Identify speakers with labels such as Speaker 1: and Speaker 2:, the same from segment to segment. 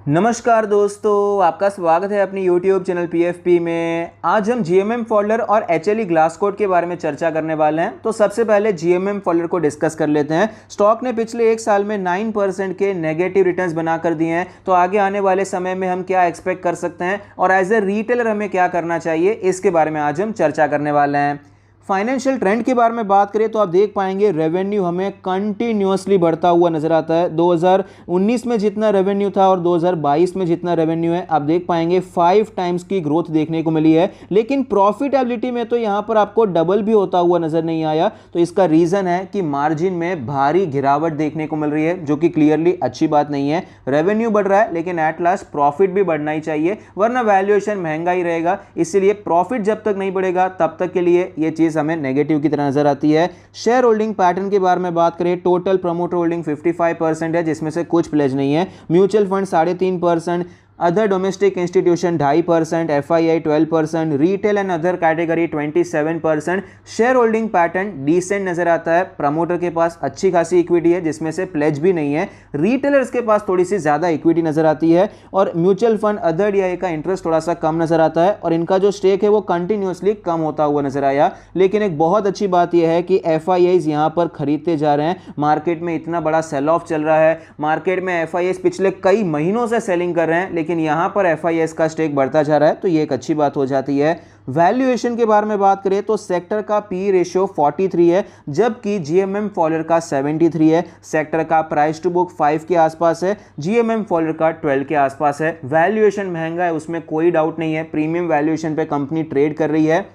Speaker 1: नमस्कार दोस्तों, आपका स्वागत है अपनी YouTube चैनल PFP में। आज हम GMM फॉल्डर और HLE ग्लास कोड के बारे में चर्चा करने वाले हैं। तो सबसे पहले GMM फॉल्डर को डिस्कस कर लेते हैं। स्टॉक ने पिछले एक साल में 9% के नेगेटिव रिटर्न्स बना कर दिए हैं। तो आगे आने वाले समय में हम क्या एक्सपेक्ट कर सकते हैं और एज ए रिटेलर हमें क्या करना चाहिए, इसके बारे में आज हम चर्चा करने वाले हैं। फाइनेंशियल ट्रेंड के बारे में बात करें तो आप देख पाएंगे रेवेन्यू हमें कंटिन्यूअसली बढ़ता हुआ नजर आता है। 2019 में जितना रेवेन्यू था और 2022 में जितना रेवेन्यू है, आप देख पाएंगे 5 टाइम्स की ग्रोथ देखने को मिली है। लेकिन प्रॉफिटेबिलिटी में तो यहां पर आपको डबल भी होता हुआ नजर नहीं आया। तो इसका रीजन है कि मार्जिन में भारी गिरावट देखने को मिल रही है, जो कि क्लियरली अच्छी बात नहीं है। रेवेन्यू बढ़ रहा है लेकिन एट लास्ट प्रॉफिट भी बढ़ना ही चाहिए, वरना वैल्यूएशन महंगा ही रहेगा। इसलिए प्रॉफिट जब तक नहीं बढ़ेगा तब तक के लिए यह चीज हमें नेगेटिव की तरह नजर आती है। शेयर होल्डिंग पैटर्न के बारे में बात करें, टोटल प्रमोटर होल्डिंग 55% है, जिसमें से कुछ प्लेज नहीं है। Mutual fund 3.5%, other domestic institution 2.5%, FII 12%, retail and other category 27%। Shareholding pattern decent नजर आता है। प्रमोटर के पास अच्छी खासी इक्विटी है, जिसमें से प्लेज भी नहीं है। रिटेलर्स के पास थोड़ी सी ज्यादा इक्विटी नजर आती है और म्यूचुअल फंड अदर DI का इंटरेस्ट थोड़ा सा कम नजर आता है और इनका जो स्टेक है वो कंटिन्यूअसली कम होता हुआ नजर आया। लेकिन एक बहुत अच्छी बात यह है कि FIIs यहां पर खरीदते जा रहे हैं। मार्केट में इतना बड़ा सेल ऑफ चल रहा है, मार्केट में FIIs पिछले कई महीनों से सेलिंग कर रहे हैं, लेकिन यहां पर FIIs का स्टेक बढ़ता जा रहा है। तो ये एक अच्छी बात हो जाती है। वैल्यूएशन के बारे में बात करें तो सेक्टर का PE रेशियो 43 है, जबकि GMM फॉल्डर का 73 है। सेक्टर का प्राइस टू बुक 5 के आसपास है, GMM फॉल्डर का 12 के आसपास है। वैल्यूएशन महंगा है, उसमें कोई डाउट नहीं है। प्रीमियम वैल्यूएशन पे कंपनी ट्रेड कर रही है।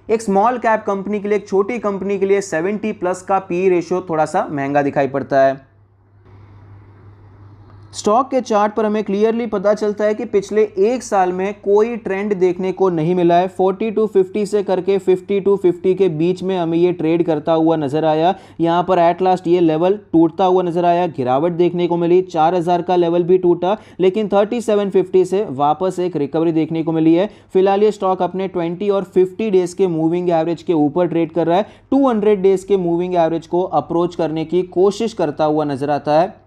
Speaker 1: एक स्मॉल कैप कंपनी के लिए, एक छोटी कंपनी के लिए 70+ का PE रेशियो थोड़ा सा महंगा दिखाई पड़ता है। स्टॉक के चार्ट पर हमें क्लियरली पता चलता है कि पिछले एक साल में कोई ट्रेंड देखने को नहीं मिला है। 40 to 50 से करके 50 to 50 के बीच में हमें ये ट्रेड करता हुआ नजर आया। यहाँ पर एट लास्ट ये लेवल टूटता हुआ नजर आया, गिरावट देखने को मिली। 4000 का लेवल भी टूटा, लेकिन 3750 से वापस एक रिकवरी देखने को मिली है। फिलहाल ये स्टॉक अपने 20 और 50 डेज के मूविंग एवरेज के ऊपर ट्रेड कर रहा है। 200 डेज के मूविंग एवरेज को अप्रोच करने की कोशिश करता हुआ नजर आता है।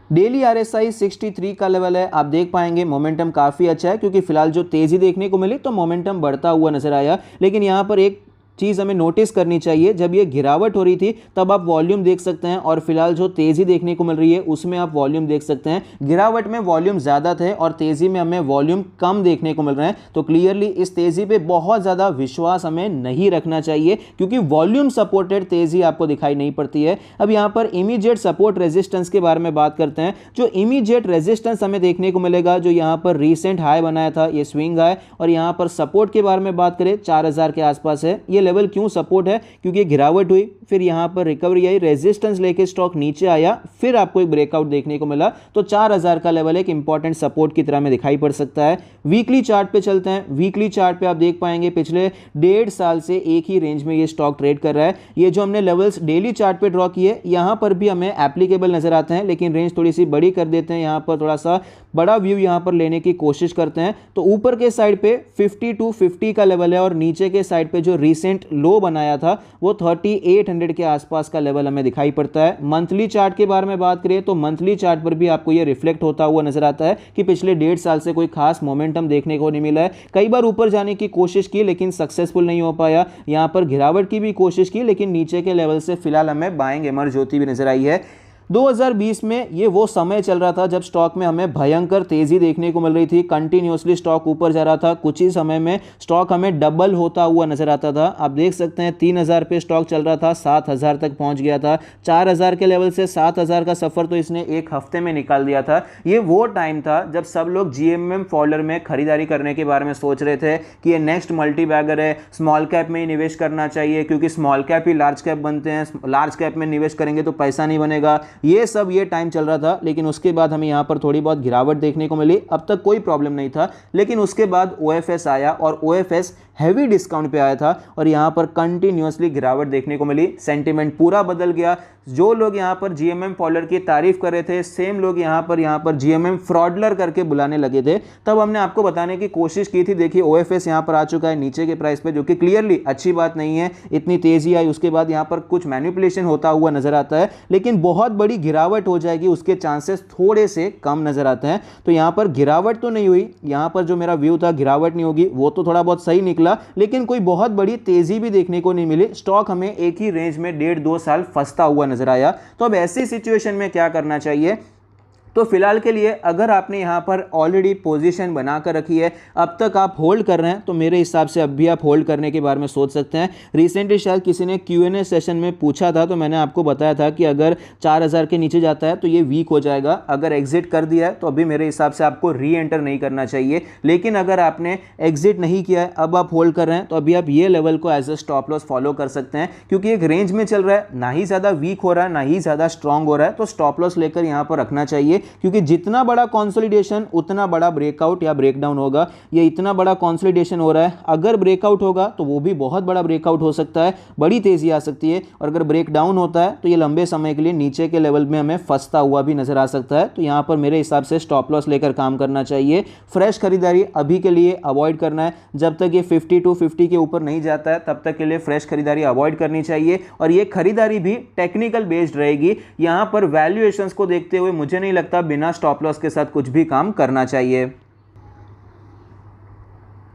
Speaker 1: डेली RSI 63 का लेवल है। आप देख पाएंगे मोमेंटम काफी अच्छा है, क्योंकि फिलहाल जो तेजी देखने को मिली तो मोमेंटम बढ़ता हुआ नजर आया। लेकिन यहां पर एक चीज हमें नोटिस करनी चाहिए, जब ये गिरावट हो रही थी तब आप वॉल्यूम देख सकते हैं और फिलहाल जो तेजी देखने को मिल रही है उसमें आप वॉल्यूम देख सकते हैं। गिरावट में वॉल्यूम ज्यादा थे और तेजी में हमें वॉल्यूम कम देखने को मिल रहे हैं। तो क्लियरली इस तेजी पे बहुत ज्यादा विश्वास हमें नहीं रखना चाहिए, क्योंकि वॉल्यूम सपोर्टेड तेजी आपको दिखाई नहीं पड़ती है। अब यहां पर इमीडिएट सपोर्ट रेजिस्टेंस के बारे में बात करते हैं। जो इमीडिएट रेजिस्टेंस हमें देखने को मिलेगा, जो यहां पर रिसेंट हाई बनाया था, ये स्विंग हाई, और यहां पर सपोर्ट के बारे में बात करें 4000 के आसपास है। ये लेवल क्यों सपोर्ट है? क्योंकि गिरावट हुई, फिर यहां पर रिकवरी आई, रेजिस्टेंस लेके स्टॉक नीचे आया, फिर आपको एक ब्रेकआउट देखने को मिला। तो 4000 का लेवल एक इंपॉर्टेंट सपोर्ट की तरह में दिखाई पड़ सकता है। वीकली चार्ट पे चलते हैं। वीकली चार्ट पे आप देख पाएंगे पिछले 1.5 साल से एक ही रेंज में ये स्टॉक ट्रेड कर रहा है। ये जो हमने लेवल्स डेली चार्ट पे ड्रॉ किए, यहां पर भी हमें एप्लीकेबल नजर आते हैं, लेकिन रेंज थोड़ी सी बड़ी कर देते हैं। यहां पर थोड़ा सा बड़ा व्यू यहां पर लेने की कोशिश करते हैं। तो ऊपर के साइड पे 50 to 50 का लेवल है और नीचे के साइड पे जो रिसेंट लो बनाया था वो 3800 के आसपास का लेवल हमें दिखाई पड़ता है। मंथली चार्ट के बारे में बात करें तो मंथली चार्ट पर भी आपको ये रिफ्लेक्ट होता हुआ नजर आता है कि पिछले 1.5 साल से कोई खास मोमेंटम देखने को नहीं मिला है। कई बार ऊपर जाने की कोशिश की लेकिन सक्सेसफुल नहीं हो पाया। यहां पर गिरावट की भी कोशिश की, लेकिन नीचे के लेवल से फिलहाल हमें बाइंग इमर्ज होती भी नजर आई है। 2020 में ये वो समय चल रहा था जब स्टॉक में हमें भयंकर तेजी देखने को मिल रही थी। कंटिन्यूअसली स्टॉक ऊपर जा रहा था। कुछ ही समय में स्टॉक हमें डबल होता हुआ नजर आता था। आप देख सकते हैं 3000 पे स्टॉक चल रहा था, 7000 तक पहुंच गया था। 4000 के लेवल से 7000 का सफर तो इसने एक हफ्ते में निकाल दिया था। ये वो टाइम था जब सब लोग GMM फॉल्डर में खरीदारी करने के बारे में सोच रहे थे कि ये नेक्स्ट मल्टी बैगर है, स्मॉल कैप में ही निवेश करना चाहिए, क्योंकि स्मॉल कैप ही लार्ज कैप बनते हैं, लार्ज कैप में निवेश करेंगे तो पैसा नहीं बनेगा। ये टाइम चल रहा था, लेकिन उसके बाद हमें यहां पर थोड़ी बहुत गिरावट देखने को मिली। अब तक कोई प्रॉब्लम नहीं था, लेकिन उसके बाद OFS आया और OFS हैवी डिस्काउंट पे आया था और यहां पर कंटिन्यूअसली गिरावट देखने को मिली। सेंटीमेंट पूरा बदल गया। जो लोग यहाँ पर जीएमएम फॉलोअर की तारीफ कर रहे थे, सेम लोग यहाँ पर जीएमएम फ्रॉडलर करके बुलाने लगे थे। तब हमने आपको बताने की कोशिश की थी। देखिए ओएफएस यहाँ पर आ चुका है नीचे के प्राइस पे, जो कि क्लियरली अच्छी बात नहीं है। इतनी तेजी आई, उसके बाद यहाँ पर कुछ मैनिपुलेशन होता हुआ नजर आता है, लेकिन बहुत बड़ी गिरावट हो जाएगी उसके चांसेस थोड़े से कम नजर आते हैं। तो यहाँ पर गिरावट तो नहीं हुई, यहाँ पर जो मेरा व्यू था गिरावट नहीं होगी, वो तो थोड़ा बहुत सही निकला, लेकिन कोई बहुत बड़ी तेजी भी देखने को नहीं मिली। स्टॉक हमें एक ही रेंज में 1.5-2 साल फंसता हुआ नजर आया। तो अब ऐसी सिचुएशन में क्या करना चाहिए? तो फिलहाल के लिए अगर आपने यहाँ पर ऑलरेडी पोजीशन बनाकर रखी है, अब तक आप होल्ड कर रहे हैं, तो मेरे हिसाब से अब भी आप होल्ड करने के बारे में सोच सकते हैं। रिसेंटली शायद किसी ने Q&A सेशन में पूछा था, तो मैंने आपको बताया था कि अगर 4000 के नीचे जाता है तो ये वीक हो जाएगा। अगर एग्जिट कर दिया है तो अभी मेरे हिसाब से आपको री एंटर नहीं करना चाहिए। लेकिन अगर आपने एग्जिट नहीं किया है, अब आप होल्ड कर रहे हैं, तो अभी आप ये लेवल को as a stop loss follow कर सकते हैं, क्योंकि एक रेंज में चल रहा है, ना ही ज़्यादा वीक हो रहा है ना ही ज़्यादा स्ट्रांग हो रहा है। तो स्टॉप लॉस लेकर यहाँ पर रखना चाहिए, क्योंकि जितना बड़ा कंसोलिडेशन उतना बड़ा ब्रेकआउट या ब्रेकडाउन होगा। ये इतना बड़ा कंसोलिडेशन हो रहा है, अगर ब्रेकआउट होगा तो वो भी बहुत बड़ा ब्रेकआउट हो सकता है, बड़ी तेजी आ सकती है। और अगर ब्रेकडाउन होता है तो ये लंबे समय के लिए नीचे के लेवल में हमें फंसता हुआ भी नजर आ सकता है। तो यहाँ पर मेरे हिसाब से स्टॉप लॉस लेकर काम करना चाहिए। फ्रेश खरीदारी अभी के लिए अवॉइड करना है। जब तक ये 5250 के ऊपर नहीं जाता है तब तक के लिए फ्रेश खरीदारी अवॉइड करनी चाहिए। और ये खरीदारी भी टेक्निकल बेस्ड रहेगी। यहाँ पर वैल्यूएशंस को देखते हुए मुझे नहीं लगता बिना स्टॉप लॉस के साथ कुछ भी काम करना चाहिए।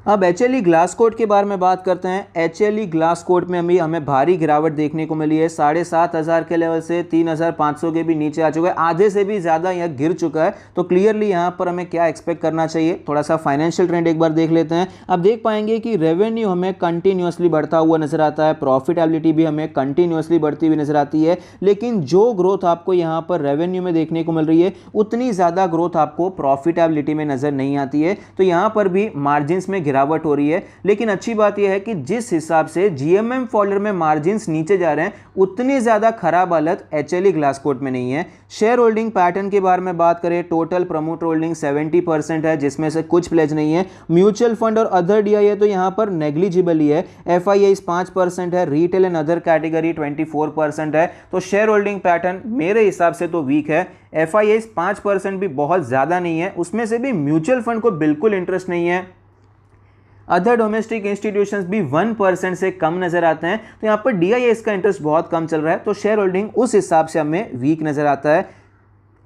Speaker 1: अब HLE ग्लास कोट के बारे में बात करते हैं। HLE ग्लास कोट में हमें भारी गिरावट देखने को मिली है। 7500 के लेवल से 3500 के भी नीचे आ चुका है, आधे से भी ज़्यादा यह गिर चुका है। तो क्लियरली यहाँ पर हमें क्या एक्सपेक्ट करना चाहिए? थोड़ा सा फाइनेंशियल ट्रेंड एक बार देख लेते हैं। अब देख पाएंगे कि रेवेन्यू हमें कंटिन्यूसली बढ़ता हुआ नजर आता है, प्रॉफिटेबिलिटी भी हमें कंटिन्यूसली बढ़ती हुई नजर आती है। लेकिन जो ग्रोथ आपको यहाँ पर रेवेन्यू में देखने को मिल रही है, उतनी ज़्यादा ग्रोथ आपको प्रॉफिटेबिलिटी में नजर नहीं आती है। तो यहाँ पर भी मार्जिन्स में गिरावट हो रही है। लेकिन अच्छी बात यह है कि जिस हिसाब से जीएमएम फॉलोअर में मार्जिन्स नीचे जा रहे हैं, उतनी ज्यादा खराब हालत HLE ग्लास कोट में नहीं है। शेयर होल्डिंग पैटर्न के बारे में बात करें, टोटल प्रमोट होल्डिंग 70% है, जिसमें से कुछ प्लेज नहीं है। म्यूचुअल फंड और अदर DI है तो यहां पर नेग्लिजिबल ही है। FIIs 5% है, रिटेल एंड अदर कैटेगरी 24% है। तो शेयर होल्डिंग पैटर्न मेरे हिसाब से तो वीक है। FIIs 5% भी बहुत ज्यादा नहीं है, उसमें से भी म्यूचुअल फंड को बिल्कुल इंटरेस्ट नहीं है। अदर डोमेस्टिक इंस्टीट्यूशंस भी 1% से कम नजर आते हैं। तो यहाँ पर DIS का इंटरेस्ट बहुत कम चल रहा है। तो शेयर होल्डिंग उस हिसाब से हमें वीक नजर आता है।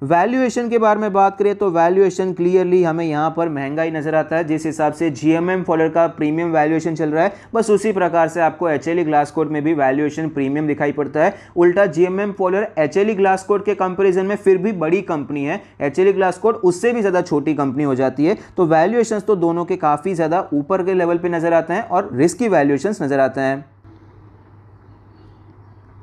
Speaker 1: वैल्यूएशन के बारे में बात करें तो वैल्यूएशन क्लियरली हमें यहाँ पर महंगा ही नजर आता है। जिस हिसाब से जीएमएम फॉलोअर का प्रीमियम वैल्यूएशन चल रहा है, बस उसी प्रकार से आपको HLE ग्लास कोट में भी वैल्यूएशन प्रीमियम दिखाई पड़ता है। उल्टा GMM follower HLE glass coat के कंपैरिजन में फिर भी बड़ी कंपनी है, HLE ग्लास कोट उससे भी ज्यादा छोटी कंपनी हो जाती है। तो वैल्यूएशन तो दोनों के काफी ज्यादा ऊपर के लेवल पे नजर आते हैं और रिस्की वैल्यूएशन नजर आते हैं।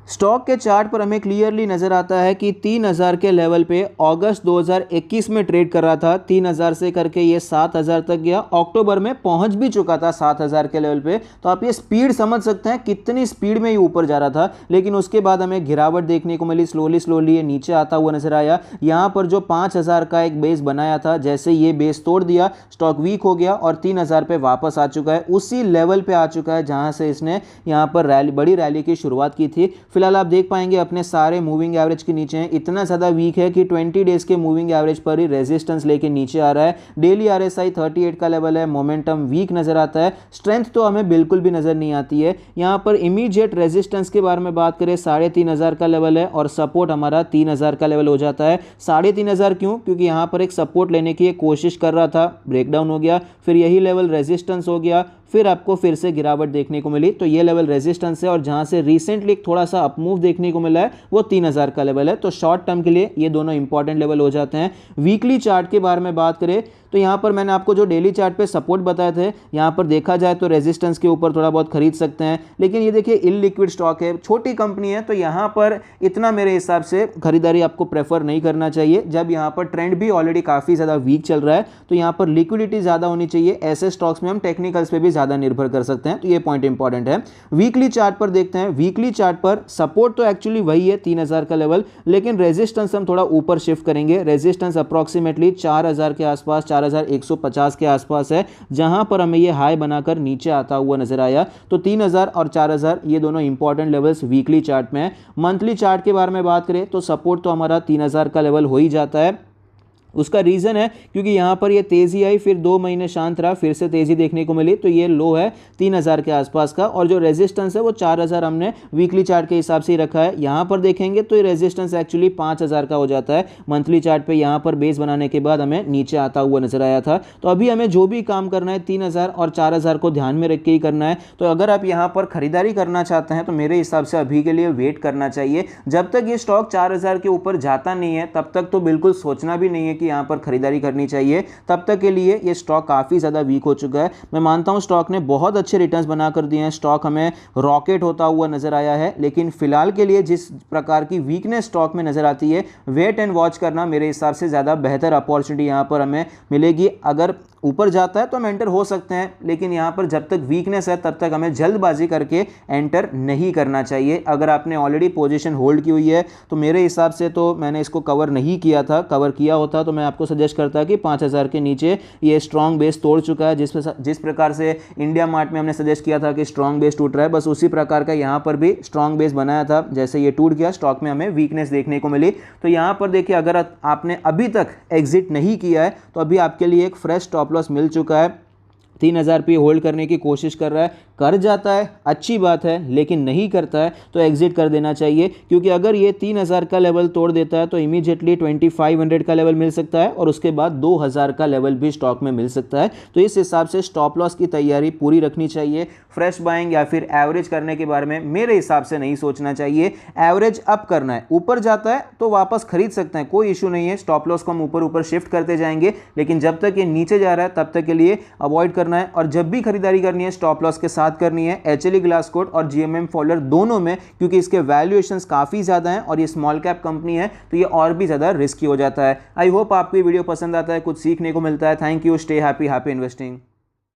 Speaker 1: स्टॉक के चार्ट पर हमें क्लियरली नजर आता है कि 3000 के लेवल पे अगस्त 2021 में ट्रेड कर रहा था। 3000 से करके ये 7000 तक गया, अक्टूबर में पहुंच भी चुका था 7000 के लेवल पे। तो आप ये स्पीड समझ सकते हैं कितनी स्पीड में ये ऊपर जा रहा था। लेकिन उसके बाद हमें गिरावट देखने को मिली, स्लोली ये नीचे आता हुआ नजर आया। यहाँ पर जो 5000 का एक बेस बनाया था, जैसे ये बेस तोड़ दिया, स्टॉक वीक हो गया और 3000 पे वापस आ चुका है। उसी लेवल पे आ चुका है जहां से इसने यहाँ पर बड़ी रैली की शुरुआत की थी। फिलहाल आप देख पाएंगे अपने सारे मूविंग एवरेज के नीचे हैं, इतना ज़्यादा वीक है कि 20 डेज के मूविंग एवरेज पर ही रेजिस्टेंस लेके नीचे आ रहा है। डेली RSI 38 का लेवल है, मोमेंटम वीक नजर आता है, स्ट्रेंथ तो हमें बिल्कुल भी नजर नहीं आती है। यहाँ पर इमीडिएट रेजिस्टेंस के बारे में बात करें, 3500 का लेवल है और सपोर्ट हमारा 3000 का लेवल हो जाता है। 3500 क्यों? क्योंकि यहाँ पर एक सपोर्ट लेने की कोशिश कर रहा था, ब्रेकडाउन हो गया, फिर यही लेवल रेजिस्टेंस हो गया, फिर आपको फिर से गिरावट देखने को मिली। तो ये लेवल रेजिस्टेंस है और जहां से रिसेंटली थोड़ा सा अपमूव देखने को मिला है वो 3000 का लेवल है। तो शॉर्ट टर्म के लिए ये दोनों इंपॉर्टेंट लेवल हो जाते हैं। वीकली चार्ट के बारे में बात करें तो यहाँ पर मैंने आपको जो डेली चार्ट पे सपोर्ट बताए थे, यहाँ पर देखा जाए तो रेजिस्टेंस के ऊपर थोड़ा बहुत खरीद सकते हैं। लेकिन ये देखिए इललिक्विड स्टॉक है, छोटी कंपनी है, तो यहाँ पर इतना मेरे हिसाब से खरीदारी आपको प्रेफर नहीं करना चाहिए। जब यहाँ पर ट्रेंड भी ऑलरेडी काफ़ी ज़्यादा वीक चल रहा है तो यहाँ पर लिक्विडिटी ज़्यादा होनी चाहिए। ऐसे स्टॉक्स में हम टेक्निकल्स पे भी ज़्यादा निर्भर कर सकते हैं, तो ये पॉइंट इंपॉर्टेंट है। वीकली चार्ट पर देखते हैं। वीकली चार्ट पर सपोर्ट तो एक्चुअली वही है 3000 का लेवल, लेकिन रेजिस्टेंस हम थोड़ा ऊपर शिफ्ट करेंगे। रेजिस्टेंस अप्रॉक्सीमेटली 4000 के आसपास, 4150 के आसपास है, जहां पर हमें ये हाई बनाकर नीचे आता हुआ नजर आया। तो 3000 और 4000 ये दोनों इंपॉर्टेंट लेवल्स वीकली चार्ट में है। मंथली चार्ट के बारे में बात करें तो सपोर्ट तो हमारा 3000 का लेवल हो ही जाता है। उसका रीज़न है क्योंकि यहाँ पर ये तेज़ी आई, फिर 2 महीने शांत रहा, फिर से तेज़ी देखने को मिली, तो ये लो है 3000 के आसपास का, और जो रेजिस्टेंस है वो 4000 हमने वीकली चार्ट के हिसाब से ही रखा है। यहाँ पर देखेंगे तो ये रेजिस्टेंस एक्चुअली 5000 का हो जाता है मंथली चार्ट पे। यहाँ पर बेस बनाने के बाद हमें नीचे आता हुआ नजर आया था। तो अभी हमें जो भी काम करना है 3000 और 4000 को ध्यान में रख के ही करना है। तो अगर आप यहाँ पर खरीदारी करना चाहते हैं तो मेरे हिसाब से अभी के लिए वेट करना चाहिए। जब तक ये स्टॉक 4000 के ऊपर जाता नहीं है तब तक तो बिल्कुल सोचना भी नहीं है कि यहाँ पर खरीदारी करनी चाहिए। तब तक के लिए ये स्टॉक काफ़ी ज़्यादा वीक हो चुका है। मैं मानता हूँ स्टॉक ने बहुत अच्छे रिटर्न्स बना कर दिए हैं, स्टॉक हमें रॉकेट होता हुआ नजर आया है, लेकिन फिलहाल के लिए जिस प्रकार की वीकनेस स्टॉक में नजर आती है, वेट एंड वॉच करना मेरे हिसाब से ज़्यादा बेहतर अपॉर्चुनिटी यहाँ पर हमें मिलेगी। अगर ऊपर जाता है तो हम एंटर हो सकते हैं, लेकिन यहाँ पर जब तक वीकनेस है तब तक हमें जल्दबाजी करके एंटर नहीं करना चाहिए। अगर आपने ऑलरेडी पोजीशन होल्ड की हुई है तो मेरे हिसाब से तो मैंने इसको कवर नहीं किया था, कवर किया होता तो मैं आपको सजेस्ट करता कि 5000 के नीचे ये स्ट्रॉन्ग बेस तोड़ चुका है। जिस प्रकार से इंडिया मार्ट में हमने सजेस्ट किया था कि स्ट्रॉन्ग बेस टूट रहा है, बस उसी प्रकार का यहाँ पर भी स्ट्रॉन्ग बेस बनाया था। जैसे ये टूट गया, स्टॉक में हमें वीकनेस देखने को मिली। तो यहाँ पर देखिए, अगर आपने अभी तक एग्जिट नहीं किया है तो अभी आपके लिए एक फ्रेश स्टॉप लॉस मिल चुका है। 3000 पे होल्ड करने की कोशिश कर रहा है, कर जाता है अच्छी बात है, लेकिन नहीं करता है तो एग्जिट कर देना चाहिए। क्योंकि अगर ये 3000 का लेवल तोड़ देता है तो इमीडिएटली 2500 का लेवल मिल सकता है और उसके बाद 2000 का लेवल भी स्टॉक में मिल सकता है। तो इस हिसाब से स्टॉप लॉस की तैयारी पूरी रखनी चाहिए। फ्रेश बाइंग या फिर एवरेज करने के बारे में मेरे हिसाब से नहीं सोचना चाहिए। एवरेज अप करना है, ऊपर जाता है तो वापस खरीद सकते हैं, कोई इशू नहीं है। स्टॉप लॉस को हम ऊपर ऊपर शिफ्ट करते जाएंगे, लेकिन जब तक ये नीचे जा रहा है तब तक के लिए अवॉइड करना है। और जब भी खरीदारी करनी है स्टॉप लॉस के साथ करनी है, एचएलई ग्लासकोट और जीएमएम फॉलोअर दोनों में, क्योंकि इसके वैल्यूएशंस काफी ज्यादा हैं और ये स्मॉल कैप कंपनी है तो ये और भी ज्यादा रिस्की हो जाता है। आई होप आपको ये वीडियो पसंद आता है, कुछ सीखने को मिलता है। Thank you, stay happy, happy investing.